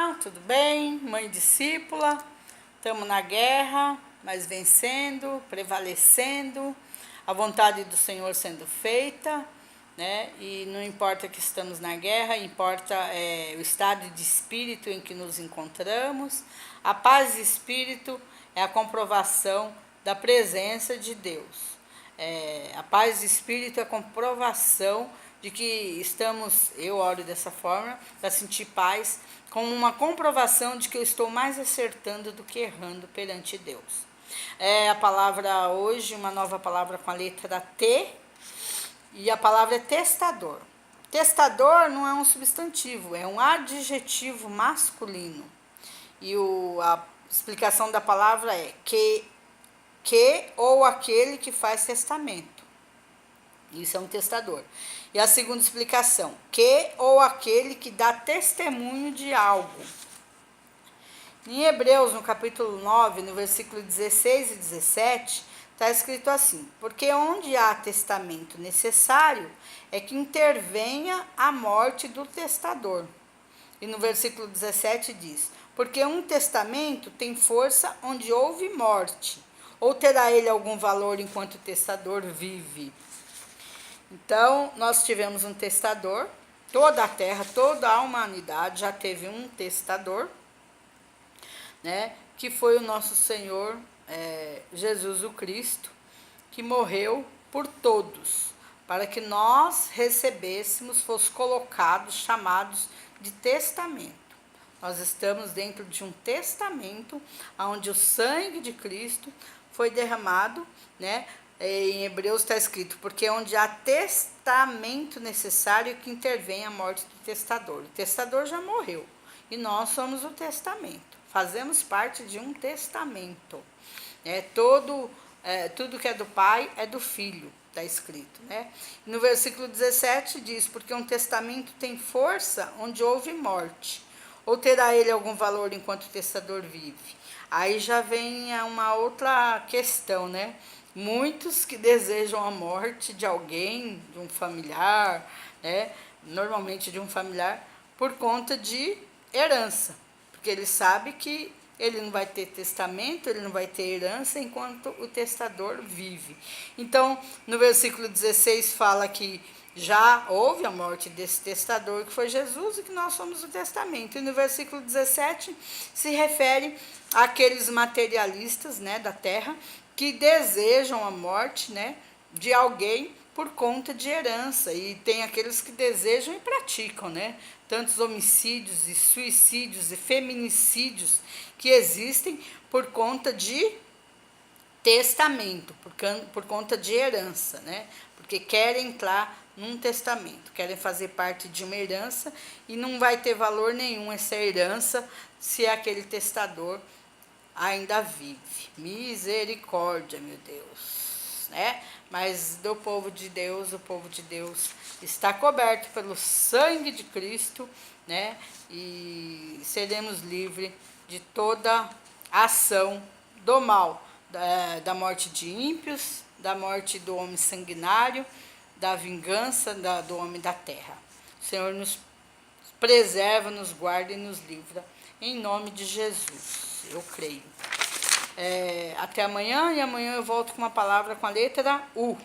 Olá, tudo bem? Mãe discípula, estamos na guerra, mas vencendo, prevalecendo, a vontade do Senhor sendo feita, né? E não importa que estamos na guerra, importa o estado de espírito em que nos encontramos. A paz de espírito é a comprovação da presença de Deus. A paz de espírito é a comprovação de que estamos, eu oro dessa forma, para sentir paz, como uma comprovação de que eu estou mais acertando do que errando perante Deus. A palavra hoje, uma nova palavra com a letra T, e a palavra é testador. Testador não é um substantivo, é um adjetivo masculino. E a explicação da palavra é que ou aquele que faz testamento. Isso é um testador. E a segunda explicação, que ou aquele que dá testemunho de algo. Em Hebreus, no capítulo 9, no versículo 16 e 17, está escrito assim: porque onde há testamento necessário, é que intervenha a morte do testador. E no versículo 17 diz: porque um testamento tem força onde houve morte, ou terá ele algum valor enquanto o testador vive? Então, nós tivemos um testador, toda a terra, toda a humanidade já teve um testador, né, que foi o nosso Senhor Jesus o Cristo, que morreu por todos, para que nós recebêssemos, fosse colocados, chamados de testamento. Nós estamos dentro de um testamento, onde o sangue de Cristo foi derramado, né? Em Hebreus está escrito, porque onde há testamento necessário, que intervém a morte do testador. O testador já morreu, e nós somos o testamento, fazemos parte de um testamento. Tudo que é do pai é do filho, está escrito, né? No versículo 17 diz, porque um testamento tem força onde houve morte, ou terá ele algum valor enquanto o testador vive? Aí já vem uma outra questão, né? Muitos que desejam a morte de alguém, de um familiar, né? Normalmente de um familiar, por conta de herança, porque ele sabe que ele não vai ter testamento, ele não vai ter herança enquanto o testador vive. Então, no versículo 16 fala que já houve a morte desse testador, que foi Jesus, e que nós somos o testamento. E no versículo 17 se refere àqueles materialistas, né, da terra, que desejam a morte, né, de alguém por conta de herança. E tem aqueles que desejam e praticam, né? Tantos homicídios e suicídios e feminicídios que existem por conta de testamento, por conta de herança, né? Porque querem entrar num testamento, querem fazer parte de uma herança, e não vai ter valor nenhum essa herança se aquele testador ainda vive. Misericórdia, meu Deus, né? Mas do povo de Deus, o povo de Deus está coberto pelo sangue de Cristo, né? E seremos livres de toda ação do mal, da morte de ímpios, da morte do homem sanguinário, da vingança do homem da terra. O Senhor nos preserva, nos guarda e nos livra, em nome de Jesus, eu creio. Até amanhã, e amanhã eu volto com uma palavra com a letra U.